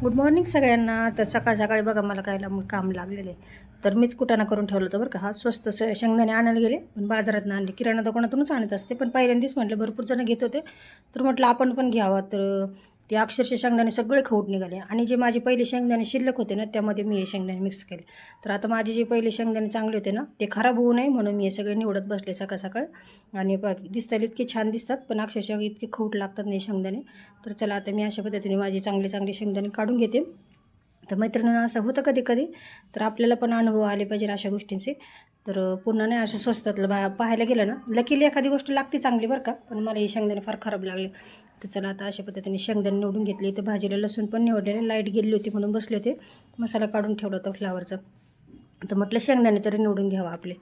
Good morning सगळ्यांना. तर सकाळ सकाळी बघा मला काय काम लागलेलं आहे. तर मीच कुटाणा करून ठेवलं होतं बरं का. हा स्वस्त शेंगदाणे आणायला गेले, पण बाजारातून आणले. किराणा दुकानातूनच आणत असते, पण पहिल्यांदाच म्हटलं भरपूर जण घेत होते, तर म्हटलं आपण पण घ्यावं. तर ते अक्षरशः शेंगदाणे सगळे खवूट निघाले. आणि जे माझे पहिले शेंगदाणे शिल्लक होते ना, त्यामध्ये मी हे शेंगदाणे मिक्स केले. तर आता माझे जे पहिले शेंगदाणे चांगले होते ना, ते खराब होऊ नये म्हणून मी हे सगळे निवडत बसले सकाळ सकाळ. आणि दिसताना इतके छान दिसतात, पण अक्षरशः इतके खवूट लागतात नाही शेंगदाणे. तर चला आता मी अशा पद्धतीने माझे चांगले चांगले शेंगदाणे काढून घेते. तर मैत्रिणींना असं होतं कधी कधी, तर आपल्याला पण अनुभव आले पाहिजे अशा गोष्टींचे. तर पुन्हा नाही असं स्वस्तातलं पाहायला गेलं ना, लकीली एखादी गोष्ट लागते चांगली बरं का. पण मला हे शेंगदाणे फार खराब लागले. तर चला आता अशा पद्धतीने शेंगदाणे निवडून घेतले. तर भाजीला लसूण पण निवडलेले, लाईट गेली होती म्हणून बसले होते, मसाला काढून ठेवला होता फ्लावरचा. तर म्हटलं शेंगदाणे तरी निवडून घ्यावा आपले.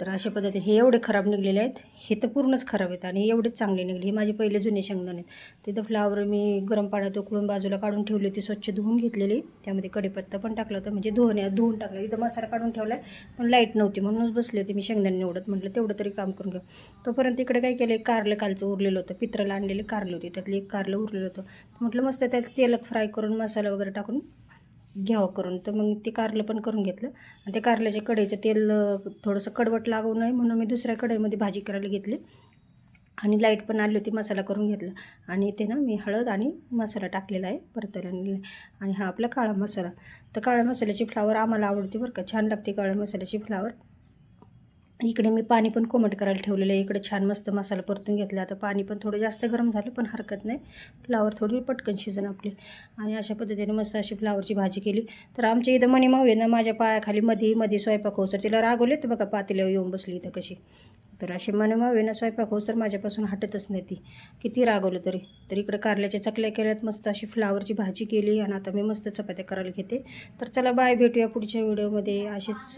तर अशा पद्धतीने हे एवढे खराब निघलेले आहेत, हे तर पूर्णच खराब आहेत. आणि एवढेच चांगले निघले, हे माझे पहिले जुने शेंगदाणे आहेत. तिथं फ्लावर मी गरम पाण्यात उकळून बाजूला काढून ठेवली होती, स्वच्छ धुवून घेतलेली. त्यामध्ये कढीपत्ता पण टाकला होता, म्हणजे धुवून टाकला. इथं मसाला काढून ठेवला आहे, पण लाईट नव्हती म्हणूनच बसले होते मी शेंगदाणे निवडत. म्हटलं तेवढं तरी काम करून घ्या. तोपर्यंत इकडे काय केलं, कारलं कालचं उरलेलं होतं, पित्राला आणलेले कारलं होते, त्यातलं एक कारलं उरलेलं होतं. म्हटलं मस्त त्यात तेलात फ्राय करून मसाला वगैरे टाकून घ्यावं करून. तर मग ते कारलं पण करून घेतलं. आणि ते कारल्याच्या कढईचं तेल थोडंसं कडवट लागू नये म्हणून मी दुसऱ्या कढईमध्ये भाजी करायला घेतली. आणि लाईट पण आली होती, मसाला करून घेतला. आणि ते ना मी हळद आणि मसाला टाकलेला आहे परतलेला. आणि हा आपला काळा मसाला. तर काळ्या मसाल्याची फ्लावर आम्हाला आवडते बरं का, छान लागते काळ्या मसाल्याची फ्लावर. इकडे मी पाणी पण कोमट करायला ठेवलेलं आहे. इकडे छान मस्त मसाला परतून घेतला. आता पाणी पण थोडं जास्त गरम झालं, पण हरकत नाही, फ्लावर थोडी पटकन शिजन आपली. आणि अशा पद्धतीने मस्त अशी फ्लावरची भाजी केली. तर आमच्या इथं मणी माऊ आहे ना, माझ्या पायाखाली मध्ये स्वयंपाक होसर तिला रागवले, तर बघा पातेल्यावर येऊन बसली इथं कशी. तर असे मणी माऊ आहे ना, स्वयंपाक होसर माझ्यापासून हटतच नाही ती, किती रागवलं तरी. तर इकडे कारल्याच्या चकल्या केल्यात, मस्त अशी फ्लावरची भाजी केली. आणि आता मी मस्त चपात्या करायला घेते. तर चला बाय, भेटूया पुढच्या व्हिडिओमध्ये. अशीच